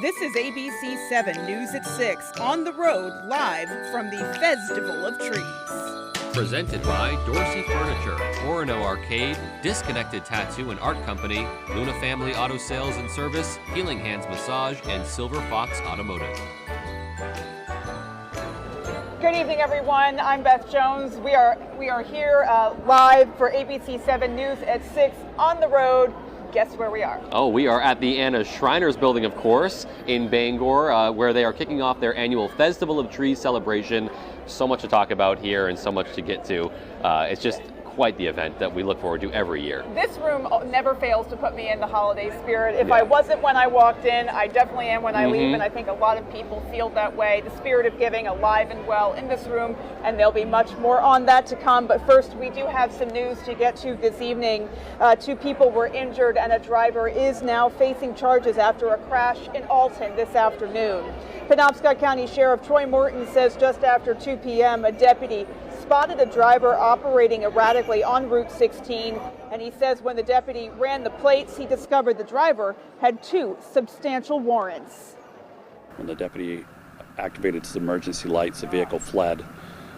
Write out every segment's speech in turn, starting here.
This is ABC 7 News at 6, on the road, live from the Festival of Trees. Presented by Dorsey Furniture, Orono Arcade, Disconnected Tattoo and Art Company, Luna Family Auto Sales and Service, Healing Hands Massage, and Silver Fox Automotive. Good evening, everyone. I'm Beth Jones. We are here live for ABC 7 News at 6 on the road. Guess where we are? Oh, we are at the Anna Shriners building, of course, in Bangor, where they are kicking off their annual Festival of Trees celebration. So much to talk about here and so much to get to. It's just quite the event that we look forward to every year. This room never fails to put me in the holiday spirit. If I wasn't when I walked in, I definitely am when I leave, and I think a lot of people feel that way. The spirit of giving alive and well in this room, and there'll be much more on that to come. But first, we do have some news to get to this evening. 2 people were injured, and a driver is now facing charges after a crash in Alton this afternoon. Penobscot County Sheriff Troy Morton says just after 2 p.m., a deputy spotted a driver operating erratically on Route 16, and he says when the deputy ran the plates, he discovered the driver had 2 substantial warrants. When the deputy activated his emergency lights, the vehicle fled.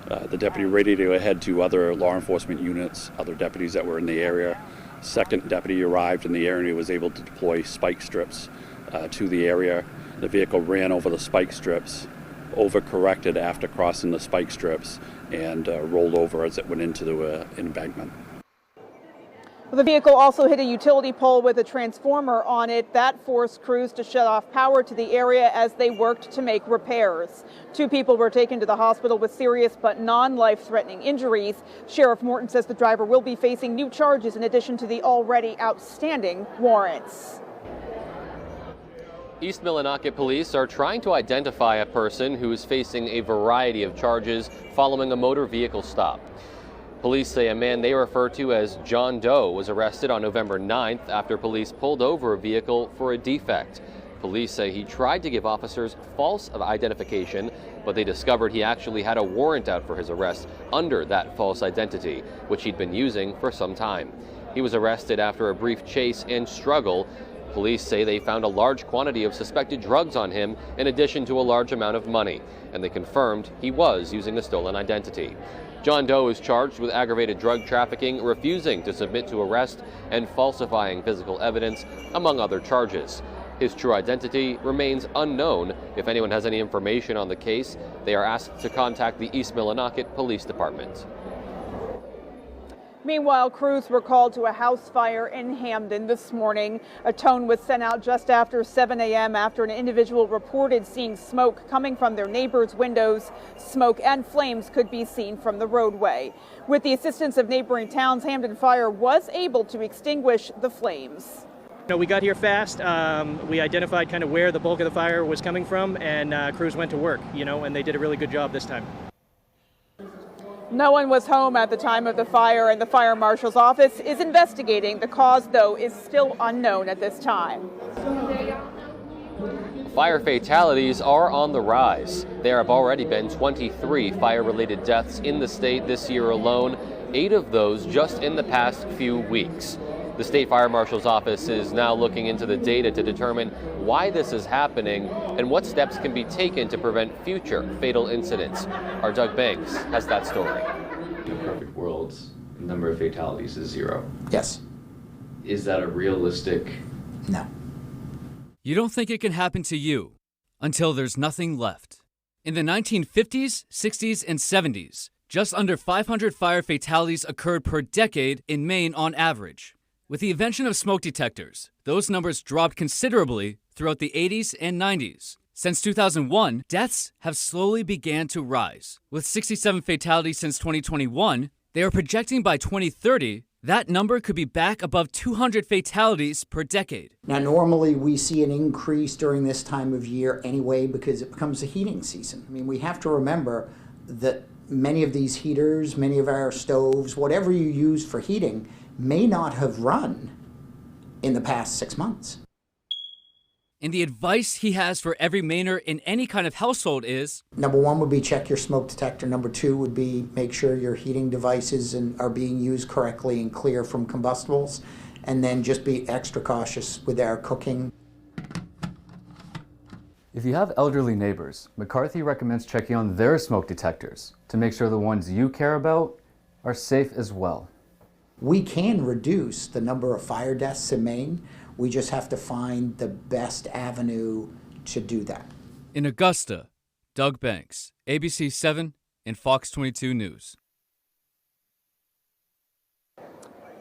The deputy radioed ahead to other law enforcement units, other deputies that were in the area. Second deputy arrived in the area and was able to deploy spike strips to the area. The vehicle ran over the spike strips, overcorrected after crossing the spike strips, and rolled over as it went into the embankment. The vehicle also hit a utility pole with a transformer on it. That forced crews to shut off power to the area as they worked to make repairs. 2 people were taken to the hospital with serious but non-life-threatening injuries. Sheriff Morton says the driver will be facing new charges in addition to the already outstanding warrants. East Millinocket police are trying to identify a person who is facing a variety of charges following a motor vehicle stop. Police say a man they refer to as John Doe was arrested on November 9th after police pulled over a vehicle for a defect. Police say he tried to give officers false identification, but they discovered he actually had a warrant out for his arrest under that false identity, which he'd been using for some time. He was arrested after a brief chase and struggle. Police say they found a large quantity of suspected drugs on him in addition to a large amount of money, and they confirmed he was using a stolen identity. John Doe is charged with aggravated drug trafficking, refusing to submit to arrest, and falsifying physical evidence, among other charges. His true identity remains unknown. If anyone has any information on the case, they are asked to contact the East Millinocket Police Department. Meanwhile, crews were called to a house fire in Hamden this morning. A tone was sent out just after 7 a.m. after an individual reported seeing smoke coming from their neighbors' windows. Smoke and flames could be seen from the roadway. With the assistance of neighboring towns, Hamden Fire was able to extinguish the flames. We got here fast. We identified kind of where the bulk of the fire was coming from, and crews went to work, and they did a really good job this time. No one was home at the time of the fire, and the fire marshal's office is investigating. The cause, though, is still unknown at this time. Fire fatalities are on the rise. There have already been 23 fire-related deaths in the state this year alone, 8 of those just in the past few weeks. The State Fire Marshal's office is now looking into the data to determine why this is happening and what steps can be taken to prevent future fatal incidents. Our Doug Banks has that story. In perfect worlds, the number of fatalities is 0. Yes. Is that a realistic? No. You don't think it can happen to you until there's nothing left. In the 1950s, 60s, and 70s, just under 500 fire fatalities occurred per decade in Maine on average. With the invention of smoke detectors, those numbers dropped considerably throughout the 80s and 90s. Since 2001, deaths have slowly began to rise. With 67 fatalities since 2021, they are projecting by 2030 that number could be back above 200 fatalities per decade. Now, normally we see an increase during this time of year anyway because it becomes a heating season. I mean, we have to remember that many of these heaters, many of our stoves, whatever you use for heating, may not have run in the past 6 months. And the advice he has for every Mainer in any kind of household is... Number 1 would be check your smoke detector. Number 2 would be make sure your heating devices are being used correctly and clear from combustibles. And then just be extra cautious with our cooking. If you have elderly neighbors, McCarthy recommends checking on their smoke detectors to make sure the ones you care about are safe as well. We can reduce the number of fire deaths in Maine. We just have to find the best avenue to do that. In Augusta, Doug Banks, ABC 7 and Fox 22 News.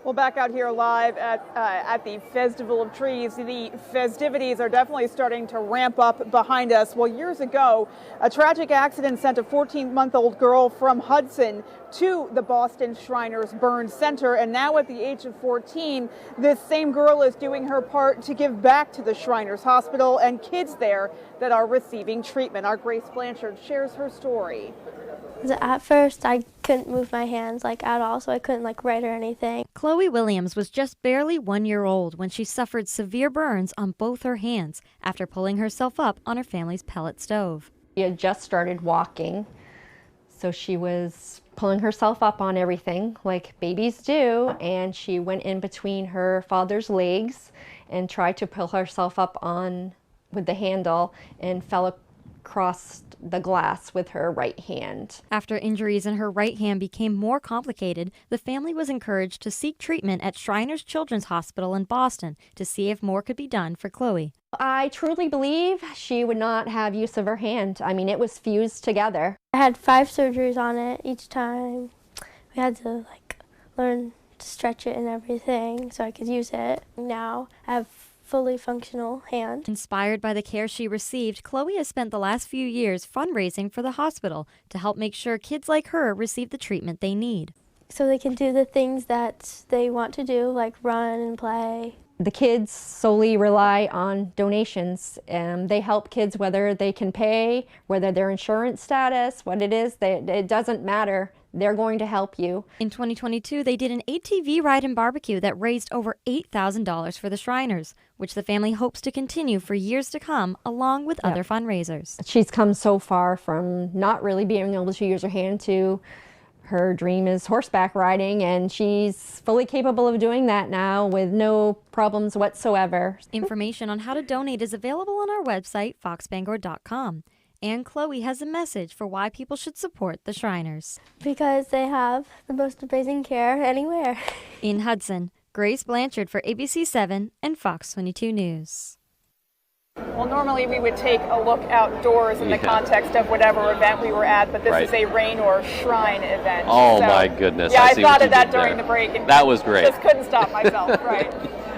Well, back out here live at the Festival of Trees, the festivities are definitely starting to ramp up behind us. Well, years ago, a tragic accident sent a 14-month-old girl from Hudson to the Boston Shriners Burn Center, and now at the age of 14, this same girl is doing her part to give back to the Shriners Hospital and kids there that are receiving treatment. Our Grace Blanchard shares her story. At first, I couldn't move my hands at all, so I couldn't write or anything. Chloe Williams was just barely 1 year old when she suffered severe burns on both her hands after pulling herself up on her family's pellet stove. She had just started walking, so she was pulling herself up on everything like babies do, and she went in between her father's legs and tried to pull herself up on with the handle and fell across the glass with her right hand. After injuries in her right hand became more complicated, the family was encouraged to seek treatment at Shriners Children's Hospital in Boston to see if more could be done for Chloe. I truly believe she would not have use of her hand. I mean, it was fused together. I had 5 surgeries on it each time. We had to learn to stretch it and everything so I could use it. Now I have fully functional hand. Inspired by the care she received, Chloe has spent the last few years fundraising for the hospital to help make sure kids like her receive the treatment they need. So they can do the things that they want to do, like run and play. The kids solely rely on donations, and they help kids whether they can pay, whether their insurance status, what it is, it doesn't matter. They're going to help you. In 2022, they did an ATV ride and barbecue that raised over $8,000 for the Shriners, which the family hopes to continue for years to come, along with other fundraisers. She's come so far from not really being able to use her hand to her dream is horseback riding, and she's fully capable of doing that now with no problems whatsoever. Information on how to donate is available on our website, foxbangor.com. And Chloe has a message for why people should support the Shriners. Because they have the most amazing care anywhere. In Hudson, Grace Blanchard for ABC 7 and Fox 22 News. Well, normally we would take a look outdoors in the context of whatever event we were at, but this is a rain or shrine event. Oh, so, my goodness. Yeah, I thought of that during the break. And that was great. Just couldn't stop myself, right.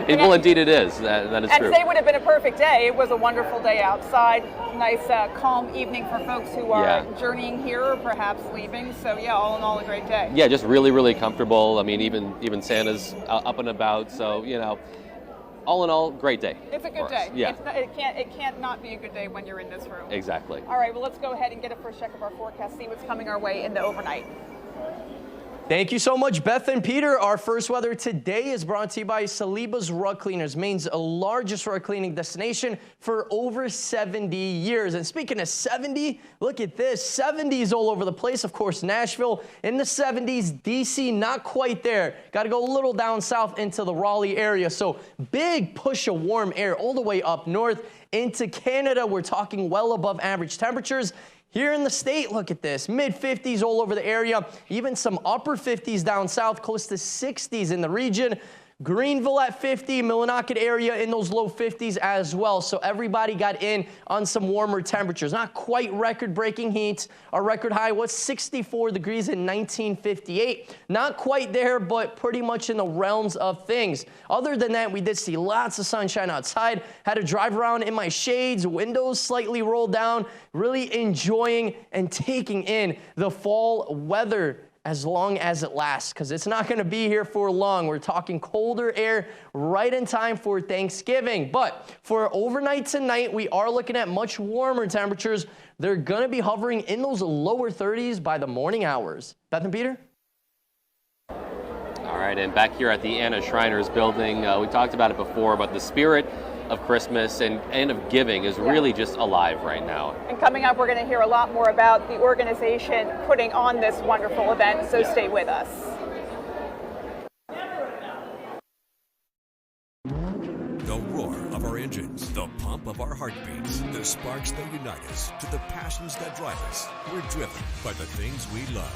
Well, indeed it is. That is true. And today would have been a perfect day. It was a wonderful day outside. Nice, calm evening for folks who are journeying here or perhaps leaving. So, yeah, all in all, a great day. Yeah, just really, really comfortable. I mean, even Santa's up and about. So, all in all, great day. It's a good day. Yeah. It can't not be a good day when you're in this room. Exactly. All right, well, let's go ahead and get a first check of our forecast, see what's coming our way in the overnight. Thank you so much, Beth and Peter. Our first weather today is brought to you by Saliba's Rug Cleaners, Maine's largest rug cleaning destination for over 70 years. And speaking of 70, look at this, 70s all over the place. Of course, Nashville in the 70s, DC not quite there. Got to go a little down south into the Raleigh area. So big push of warm air all the way up north into Canada. We're talking well above average temperatures. Here in the state, look at this, mid-50s all over the area, even some upper 50s down south, close to 60s in the region. Greenville at 50, Millinocket area in those low 50s as well. So everybody got in on some warmer temperatures. Not quite record-breaking heat. Our record high was 64 degrees in 1958. Not quite there, but pretty much in the realms of things. Other than that, we did see lots of sunshine outside. Had to drive around in my shades, windows slightly rolled down, really enjoying and taking in the fall weather as long as it lasts, because it's not going to be here for long. We're talking colder air right in time for Thanksgiving. But for overnight tonight, we are looking at much warmer temperatures. They're going to be hovering in those lower 30s by the morning hours. Beth and Peter? All right, and back here at the Anna Shriners building, we talked about it before, but the spirit of Christmas and of giving is really just alive right now. And coming up, we're going to hear a lot more about the organization putting on this wonderful event, so stay with us. The roar of our engines, the pump of our heartbeats, the the sparks that unite us to the passions that drive us, we're driven by the things we love.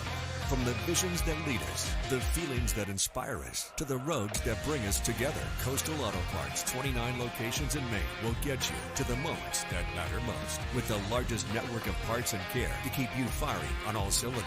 From the visions that lead us, the feelings that inspire us, to the roads that bring us together. Coastal Auto Parts, 29 locations in Maine, will get you to the moments that matter most. With the largest network of parts and care to keep you firing on all cylinders.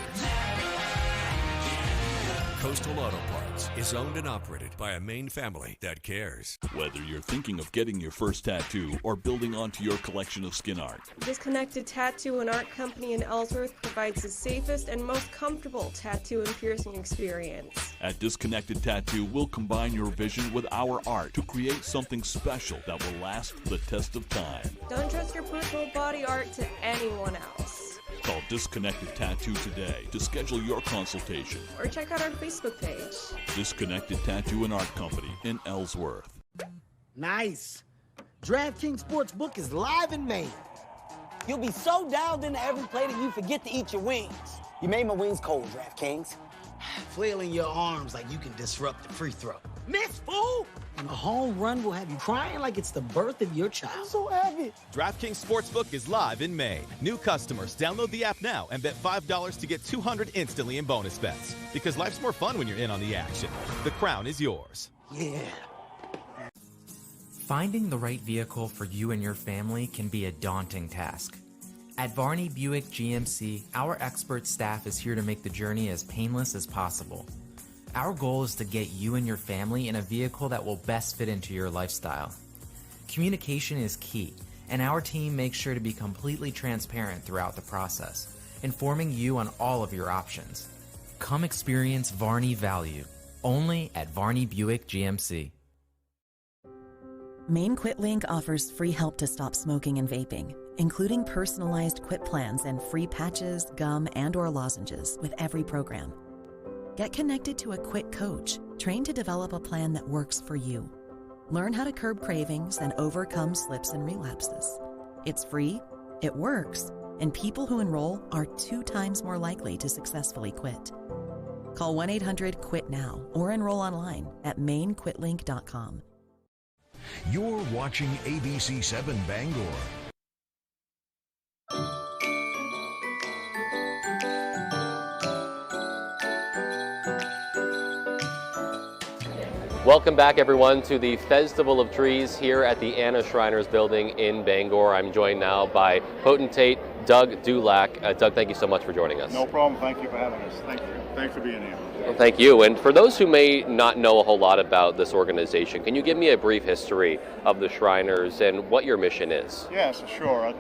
Coastal Auto Parts is owned and operated by a Maine family that cares. Whether you're thinking of getting your first tattoo or building onto your collection of skin art, Disconnected Tattoo and Art Company in Ellsworth provides the safest and most comfortable tattoo and piercing experience. at Disconnected Tattoo, we'll combine your vision with our art to create something special that will last the test of time. Don't trust your personal body art to anyone else. Call Disconnected Tattoo today to schedule your consultation. Or check out our Facebook page. Disconnected Tattoo and Art Company in Ellsworth. Nice. DraftKings Sportsbook is live in Maine. You'll be so dialed into every play that you forget to eat your wings. You made my wings cold, DraftKings. Flailing your arms like you can disrupt the free throw. Miss, fool! And a home run will have you crying like it's the birth of your child. I'm so happy. DraftKings Sportsbook is live in Maine. New customers, download the app now and bet $5 to get $200 instantly in bonus bets. Because life's more fun when you're in on the action. The crown is yours. Yeah. Finding the right vehicle for you and your family can be a daunting task. At Varney Buick GMC, our expert staff is here to make the journey as painless as possible. Our goal is to get you and your family in a vehicle that will best fit into your lifestyle. Communication is key, and our team makes sure to be completely transparent throughout the process, informing you on all of your options. Come experience Varney value, only at Varney Buick GMC. Maine QuitLink offers free help to stop smoking and vaping, including personalized quit plans and free patches, gum, and/or lozenges with every program. Get connected to a quit coach, trained to develop a plan that works for you. Learn how to curb cravings and overcome slips and relapses. It's free, it works, and people who enroll are 2 times more likely to successfully quit. Call 1-800-QUIT-NOW or enroll online at mainequitlink.com. You're watching ABC 7 Bangor. Welcome back, everyone, to the Festival of Trees here at the Anna Shriners Building in Bangor. I'm joined now by potentate Doug Dulac. Doug, thank you so much for joining us. No problem. Thank you for having us. Thank you. Thanks for being here. Well, thank you. And for those who may not know a whole lot about this organization, can you give me a brief history of the Shriners and what your mission is? Yes, sure.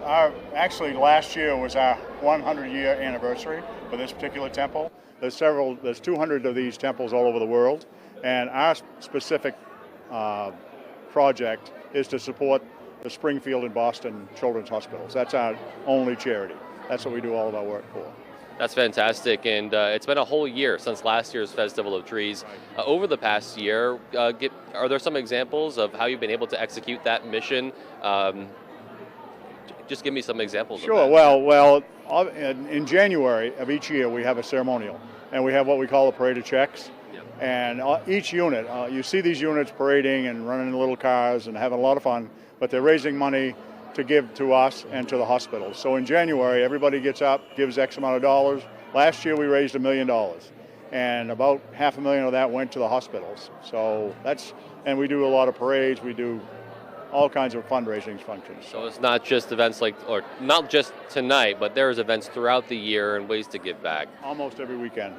Actually, last year was our 100-year anniversary for this particular temple. There's 200 of these temples all over the world. And our specific project is to support the Springfield and Boston Children's Hospitals. That's our only charity. That's what we do all of our work for. That's fantastic, and it's been a whole year since last year's Festival of Trees. Over the past year, are there some examples of how you've been able to execute that mission? Just give me some examples. Sure. Well, in January of each year, we have a ceremonial, and we have what we call a parade of checks. And each unit, you see these units parading and running in little cars and having a lot of fun, but they're raising money to give to us and to the hospitals. So in January, everybody gets up, gives X amount of dollars. Last year, we raised $1 million, and about $500,000 of that went to the hospitals. So and we do a lot of parades. We do all kinds of fundraising functions. So it's not just events or not just tonight, but there's events throughout the year and ways to give back. Almost every weekend,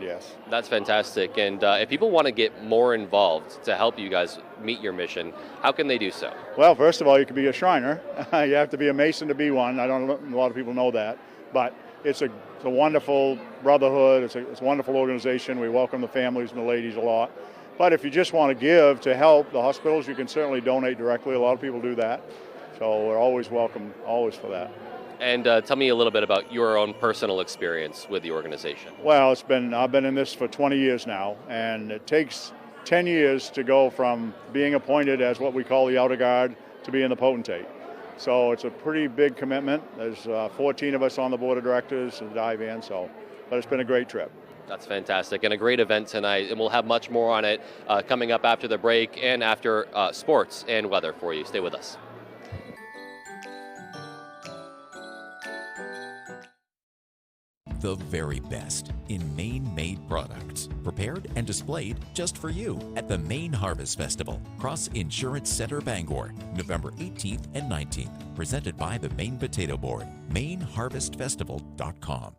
yes. That's fantastic. And if people want to get more involved to help you guys meet your mission, how can they do so? Well, first of all, you can be a Shriner. You have to be a Mason to be one. I don't know, a lot of people know that. But it's a wonderful brotherhood. It's a wonderful organization. We welcome the families and the ladies a lot. But if you just want to give to help the hospitals, you can certainly donate directly. A lot of people do that. So we're always welcome, always for that. And tell me a little bit about your own personal experience with the organization. Well, I've been in this for 20 years now, and it takes 10 years to go from being appointed as what we call the outer guard to being the potentate. So it's a pretty big commitment. There's 14 of us on the board of directors and dive in, but it's been a great trip. That's fantastic, and a great event tonight, and we'll have much more on it coming up after the break and after sports and weather for you. Stay with us. the very best in Maine-made products, prepared and displayed just for you at the Maine Harvest Festival, Cross Insurance Center, Bangor, November 18th and 19th. Presented by the Maine Potato Board. MaineHarvestFestival.com.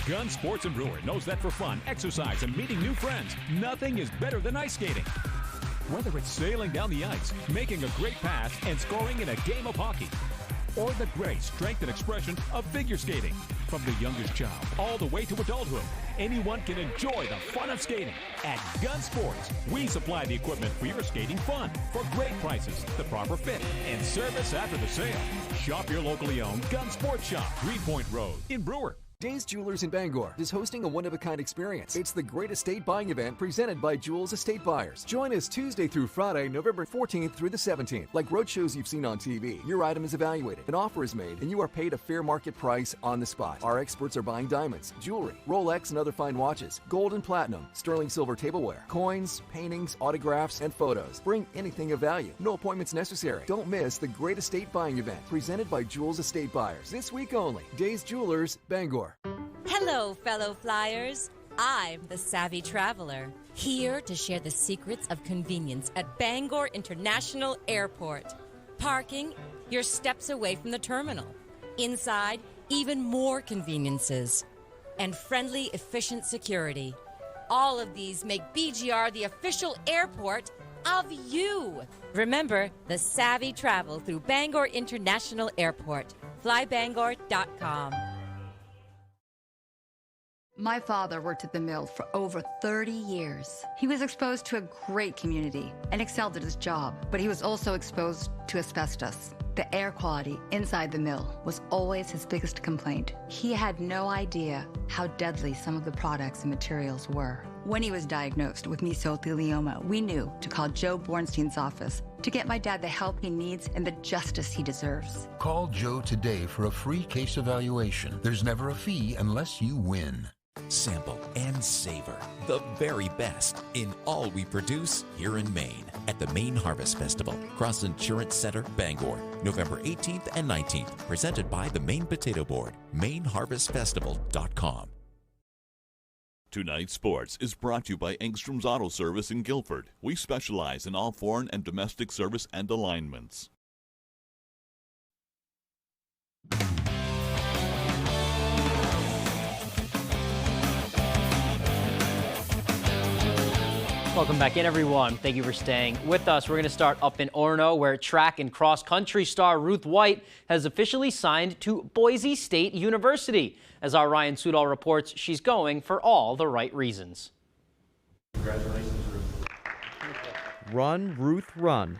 Gun Sports and Brewer knows that for fun, exercise, and meeting new friends, nothing is better than ice skating. Whether it's sailing down the ice, making a great pass, and scoring in a game of hockey, or the grace, strength, and expression of figure skating. From the youngest child all the way to adulthood, anyone can enjoy the fun of skating. At Gun Sports, we supply the equipment for your skating fun for great prices, the proper fit, and service after the sale. Shop your locally owned Gun Sports shop, Greenpoint Road in Brewer. Days Jewelers in Bangor is hosting a one-of-a-kind experience. It's the Great Estate Buying event presented by Jewels Estate Buyers. Join us Tuesday through Friday, November 14th through the 17th. Like roadshows you've seen on TV, your item is evaluated, an offer is made, and you are paid a fair market price on the spot. Our experts are buying diamonds, jewelry, Rolex and other fine watches, gold and platinum, sterling silver tableware, coins, paintings, autographs, and photos. Bring anything of value. No appointments necessary. Don't miss the Great Estate Buying event presented by Jewels Estate Buyers. This week only. Days Jewelers, Bangor. Hello, fellow flyers. I'm the Savvy Traveler, here to share the secrets of convenience at Bangor International Airport. Parking, you're steps away from the terminal. Inside, even more conveniences. And friendly, efficient security. All of these make BGR the official airport of you. Remember, the Savvy Travel through Bangor International Airport. Flybangor.com. My father worked at the mill for over 30 years. He was exposed to a great community and excelled at his job, but he was also exposed to asbestos. The air quality inside the mill was always his biggest complaint. He had no idea how deadly some of the products and materials were. When he was diagnosed with mesothelioma, we knew to call Joe Bornstein's office to get my dad the help he needs and the justice he deserves. Call Joe today for a free case evaluation. There's never a fee unless you win. Sample and savor the very best in all we produce here in Maine at the Maine Harvest Festival, Cross Insurance Center, Bangor, November 18th and 19th. Presented by the Maine Potato Board. MaineHarvestFestival.com. Tonight's Sports is brought to you by Engstrom's Auto Service in Guilford. We specialize in all foreign and domestic service and alignments. Welcome back in, everyone. Thank you for staying with us. We're going to start up in Orono, where track and cross country star Ruth White has officially signed to Boise State University. As our Ryan Sudol reports, she's going for all the right reasons. Congratulations, Ruth. Run, Ruth, run.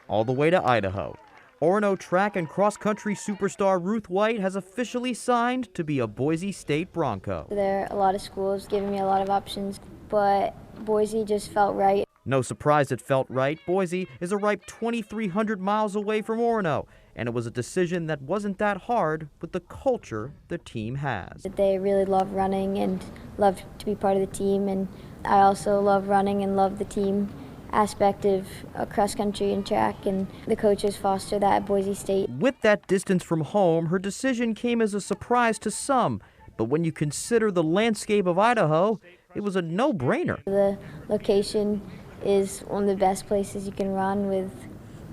All the way to Idaho. Orono track and cross country superstar Ruth White has officially signed to be a Boise State Bronco. There are a lot of schools giving me a lot of options, but Boise just felt right. No surprise it felt right. Boise is a ripe 2,300 miles away from Orono, and it was a decision that wasn't that hard with the culture the team has. They really love running and love to be part of the team, and I also love running and love the team aspect of cross country and track, and the coaches foster that at Boise State. With that distance from home, her decision came as a surprise to some, but when you consider the landscape of Idaho, it was a no-brainer. The location is one of the best places you can run, with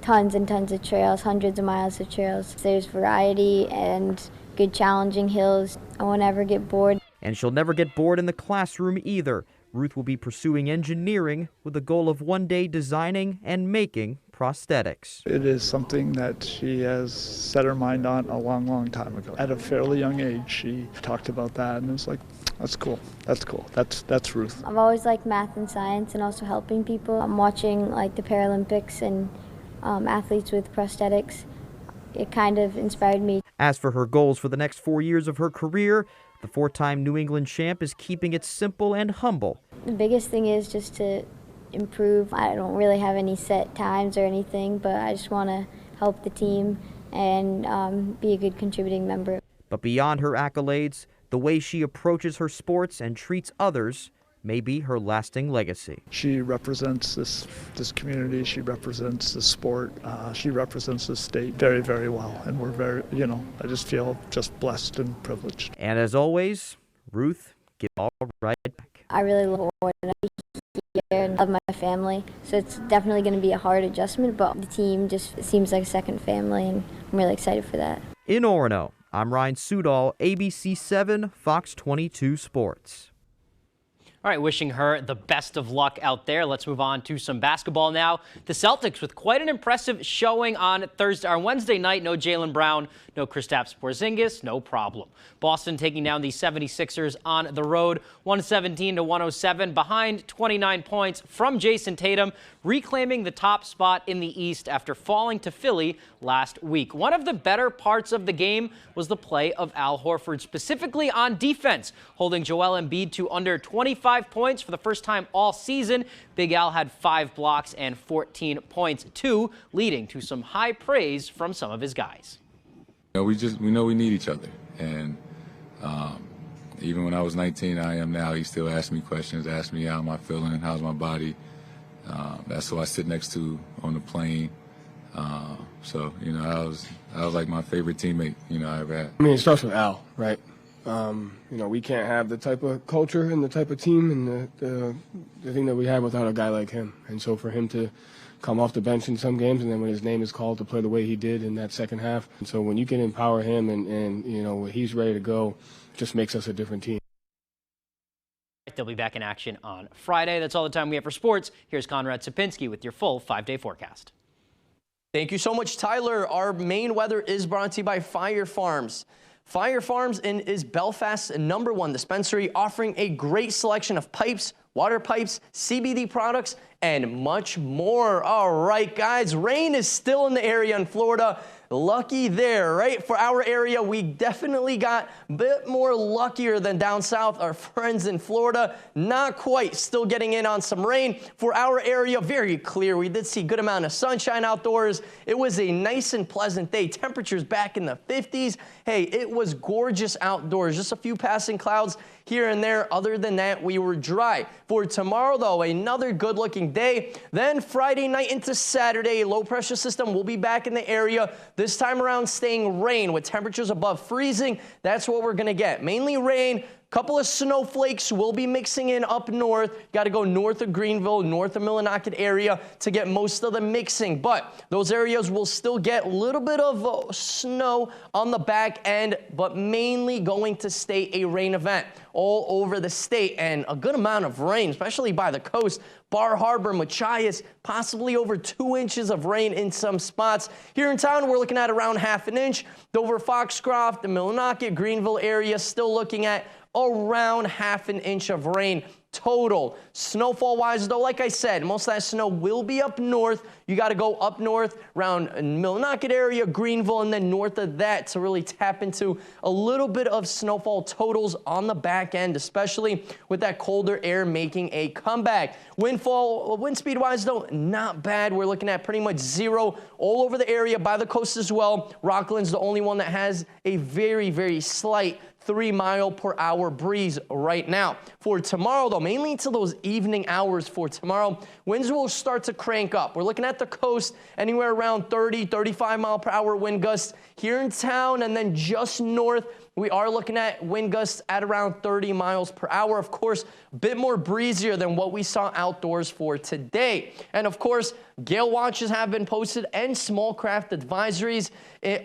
tons and tons of trails, hundreds of miles of trails. There's variety and good challenging hills. I won't ever get bored. And she'll never get bored in the classroom either. Ruth will be pursuing engineering with the goal of one day designing and making prosthetics. It is something that she has set her mind on a long, long time ago. At a fairly young age, she talked about that, and it was like, that's cool, that's cool, that's Ruth. I've always liked math and science and also helping people. I'm watching like the Paralympics and athletes with prosthetics. It kind of inspired me. As for her goals for the next 4 years of her career, the four-time New England champ is keeping it simple and humble. The biggest thing is just to improve. I don't really have any set times or anything, but I just want to help the team and be a good contributing member. But beyond her accolades, the way she approaches her sports and treats others may be her lasting legacy. She represents this community. She represents the sport. She represents the state very, very well. And we're very, I just feel just blessed and privileged. And as always, Ruth, give all right back. I really love Orono here and love my family. So it's definitely going to be a hard adjustment, but the team just seems like a second family, and I'm really excited for that. In Orono, I'm Ryan Sudol, ABC 7, Fox 22 Sports. All right, wishing her the best of luck out there. Let's move on to some basketball now. The Celtics with quite an impressive showing on Wednesday night. No Jaylen Brown, no Kristaps Porzingis, no problem. Boston taking down the 76ers on the road, 117-107, behind 29 points from Jason Tatum, reclaiming the top spot in the East after falling to Philly last week. One of the better parts of the game was the play of Al Horford, specifically on defense, holding Joel Embiid to under 25 points for the first time all season. Big Al had 5 blocks and 14 points, too, leading to some high praise from some of his guys. We know we need each other, and even when I was 19, I am now. He still asks me questions, asks me how am I feeling, how's my body. That's who I sit next to on the plane. So I was like my favorite teammate I ever had. I mean, it starts with Al, right? We can't have the type of culture and the type of team and the thing that we have without a guy like him. And so for him to come off the bench in some games, and then when his name is called to play the way he did in that second half. And so when you can empower him and when he's ready to go, it just makes us a different team. They'll be back in action on Friday. That's all the time we have for sports. Here's Conrad Sapinski with your full 5-day forecast. Thank you so much, Tyler. Our main weather is brought to you by Fire Farms. Fire Farms is Belfast's #1 dispensary, offering a great selection of pipes, water pipes, CBD products, and much more. All right, guys, rain is still in the area in Florida. Lucky there, right? For our area, we definitely got a bit more luckier than down south. Our friends in Florida, not quite, still getting in on some rain. For our area, very clear. We did see a good amount of sunshine outdoors. It was a nice and pleasant day. Temperatures back in the 50s. Hey, it was gorgeous outdoors. Just a few passing clouds here and there. Other than that, we were dry. For tomorrow, though, another good-looking day. Then Friday night into Saturday, a low-pressure system will be back in the area. This time around, staying rain with temperatures above freezing. That's what we're going to get. Mainly rain. Couple of snowflakes will be mixing in up north. Got to go north of Greenville, north of Millinocket area to get most of the mixing. But those areas will still get a little bit of snow on the back end, but mainly going to stay a rain event all over the state. And a good amount of rain, especially by the coast. Bar Harbor, Machias, possibly over 2 inches of rain in some spots. Here in town, we're looking at around ½ an inch. Dover, Foxcroft, the Millinocket, Greenville area, still looking at around ½ an inch of rain total. Snowfall wise though, like I said, most of that snow will be up north. You got to go up north around Millinocket area, Greenville, and then north of that to really tap into a little bit of snowfall totals on the back end, especially with that colder air making a comeback. Wind speed wise though, not bad. We're looking at pretty much 0 all over the area by the coast as well. Rockland's the only one that has a very, very slight 3-mile-per-hour breeze right now. For tomorrow, though, mainly into those evening hours for tomorrow, winds will start to crank up. We're looking at the coast anywhere around 30, 35-mile-per-hour wind gusts here in town, and then just north, we are looking at wind gusts at around 30 miles per hour. Of course, a bit more breezier than what we saw outdoors for today. And of course, gale watches have been posted and small craft advisories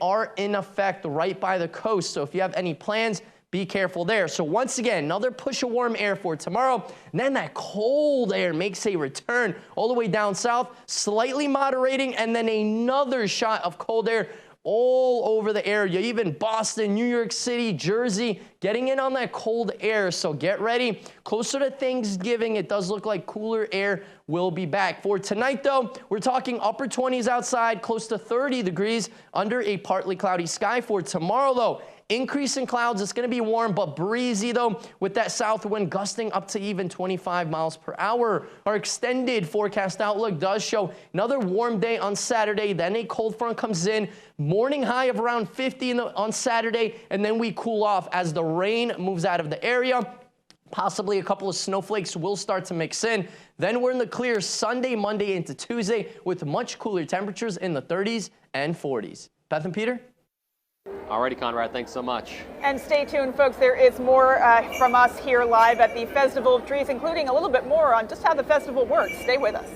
are in effect right by the coast. So if you have any plans, be careful there. So once again, another push of warm air for tomorrow. And then that cold air makes a return all the way down south, slightly moderating, and then another shot of cold air all over the area, even Boston, New York City, Jersey, getting in on that cold air. So get ready. Closer to Thanksgiving, it does look like cooler air will be back. For tonight, though, we're talking upper 20s outside, close to 30 degrees under a partly cloudy sky. For tomorrow, though, increase in clouds. It's going to be warm but breezy, though, with that south wind gusting up to even 25 miles per hour. Our extended forecast outlook does show another warm day on Saturday. Then a cold front comes in. Morning high of around 50 on Saturday, and then we cool off as the rain moves out of the area. Possibly a couple of snowflakes will start to mix in. Then we're in the clear Sunday, Monday into Tuesday with much cooler temperatures in the 30s and 40s. Beth and Peter? Alrighty, Conrad, thanks so much. And stay tuned, folks. There is more from us here live at the Festival of Trees, including a little bit more on just how the festival works. Stay with us.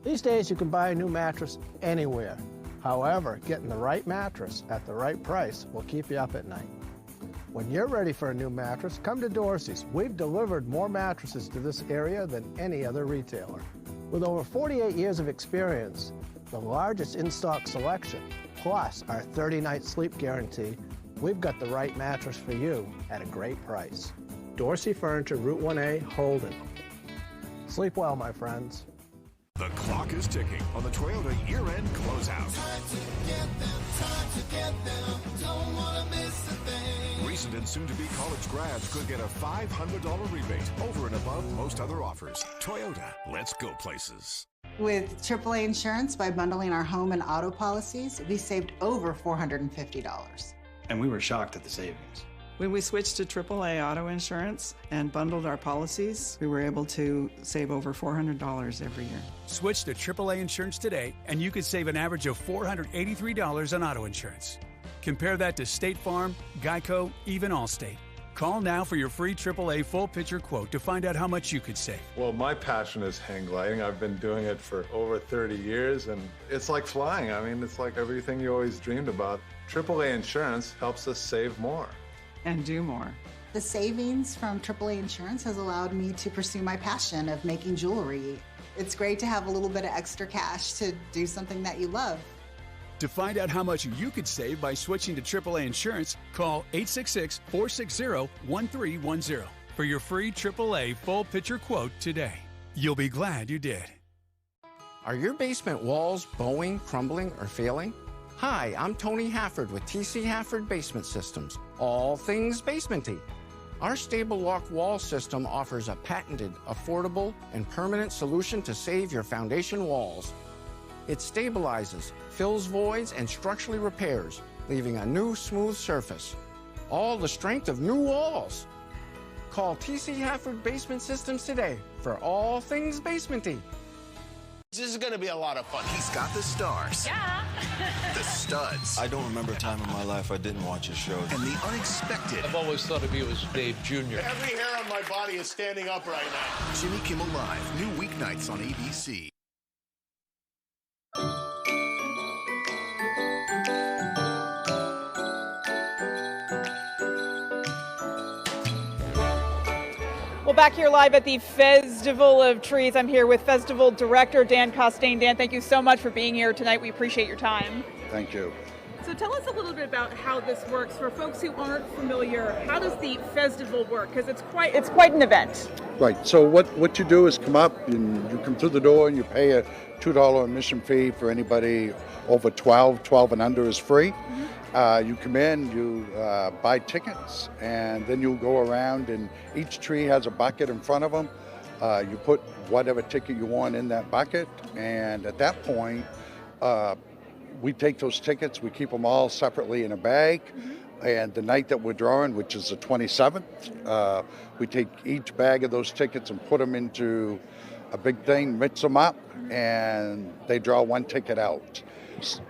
These days, you can buy a new mattress anywhere. However, getting the right mattress at the right price will keep you up at night. When you're ready for a new mattress, come to Dorsey's. We've delivered more mattresses to this area than any other retailer. With over 48 years of experience, the largest in-stock selection, plus our 30-night sleep guarantee, we've got the right mattress for you at a great price. Dorsey Furniture, Route 1A, Holden. Sleep well, my friends. The clock is ticking on the Toyota year-end closeout. Recent and soon-to-be college grads could get a $500 rebate over and above most other offers. Toyota, let's go places. With AAA Insurance, by bundling our home and auto policies, we saved over $450. And we were shocked at the savings. When we switched to AAA auto insurance and bundled our policies, we were able to save over $400 every year. Switch to AAA insurance today, and you could save an average of $483 on auto insurance. Compare that to State Farm, Geico, even Allstate. Call now for your free AAA full-picture quote to find out how much you could save. Well, my passion is hang gliding. I've been doing it for over 30 years, and it's like flying. I mean, it's like everything you always dreamed about. AAA insurance helps us save more. And do more. The savings from AAA Insurance has allowed me to pursue my passion of making jewelry. It's great to have a little bit of extra cash to do something that you love. To find out how much you could save by switching to AAA insurance, call 866-460-1310 for your free AAA full picture quote today. You'll be glad you did. Are your basement walls bowing, crumbling, or failing? Hi, I'm Tony Hafford with TC Hafford Basement Systems, all things basementy. Our stable lock wall system offers a patented, affordable, and permanent solution to save your foundation walls. It stabilizes, fills voids, and structurally repairs, leaving a new smooth surface. All the strength of new walls. Call TC Hafford Basement Systems today for all things basementy. This is going to be a lot of fun. He's got the stars. Yeah. The studs. I don't remember a time in my life I didn't watch his show. And the unexpected. I've always thought of you as Dave Jr. Every hair on my body is standing up right now. Jimmy Kimmel Live, new weeknights on ABC. Well, back here live at the Festival of Trees, I'm here with Festival Director Dan Costain. Dan, thank you so much for being here tonight. We appreciate your time. Thank you. So tell us a little bit about how this works. For folks who aren't familiar, how does the festival work? Because it's quite an event. Right. So what you do is come up and you come through the door and you pay a $2 admission fee for anybody over 12. 12 and under is free. Mm-hmm. You come in, you buy tickets, and then you go around, and each tree has a bucket in front of them. You put whatever ticket you want in that bucket, and at that point, we take those tickets, we keep them all separately in a bag, and the night that we're drawing, which is the 27th, we take each bag of those tickets and put them into a big thing, mix them up, and they draw one ticket out.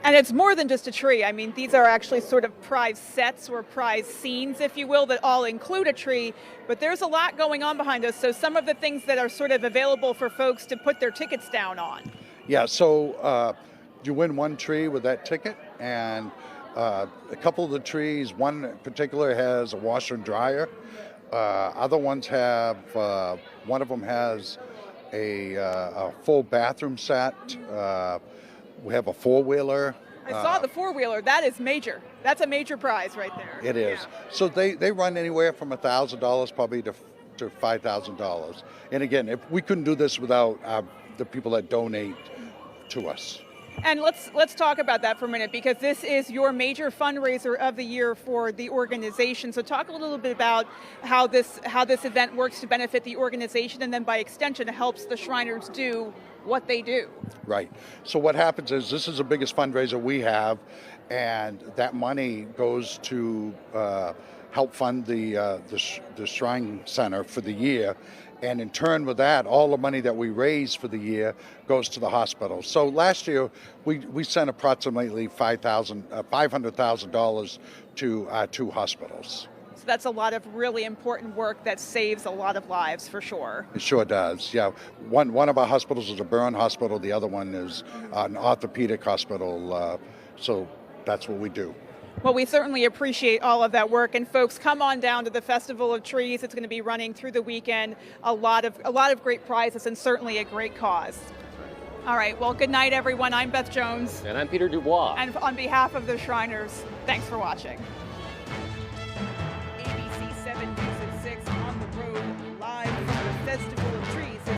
And it's more than just a tree. I mean, these are actually sort of prize sets or prize scenes, if you will, that all include a tree. But there's a lot going on behind us. So some of the things that are sort of available for folks to put their tickets down on. Yeah, so you win one tree with that ticket. And a couple of the trees, one in particular has a washer and dryer. Other ones have, one of them has a full bathroom set. We have a four-wheeler. I saw the four-wheeler. That is major. That's a major prize right there. It is. Yeah. So they run anywhere from $1,000 probably to $5,000. And again, if we couldn't do this without the people that donate to us. And let's talk about that for a minute, because this is your major fundraiser of the year for the organization. So talk a little bit about how this event works to benefit the organization, and then by extension helps the Shriners do what they do. Right. So what happens is this is the biggest fundraiser we have, and that money goes to help fund the Shrine Center for the year. And in turn with that, all the money that we raise for the year goes to the hospital. So last year, we sent approximately $500,000 to 2 hospitals. So that's a lot of really important work that saves a lot of lives, for sure. It sure does, yeah. One of our hospitals is a burn hospital. The other one is an orthopedic hospital. So that's what we do. Well, we certainly appreciate all of that work. And folks, come on down to the Festival of Trees. It's going to be running through the weekend. A lot of great prizes, and certainly a great cause. All right. Well, good night, everyone. I'm Beth Jones. And I'm Peter Dubois. And on behalf of the Shriners, thanks for watching.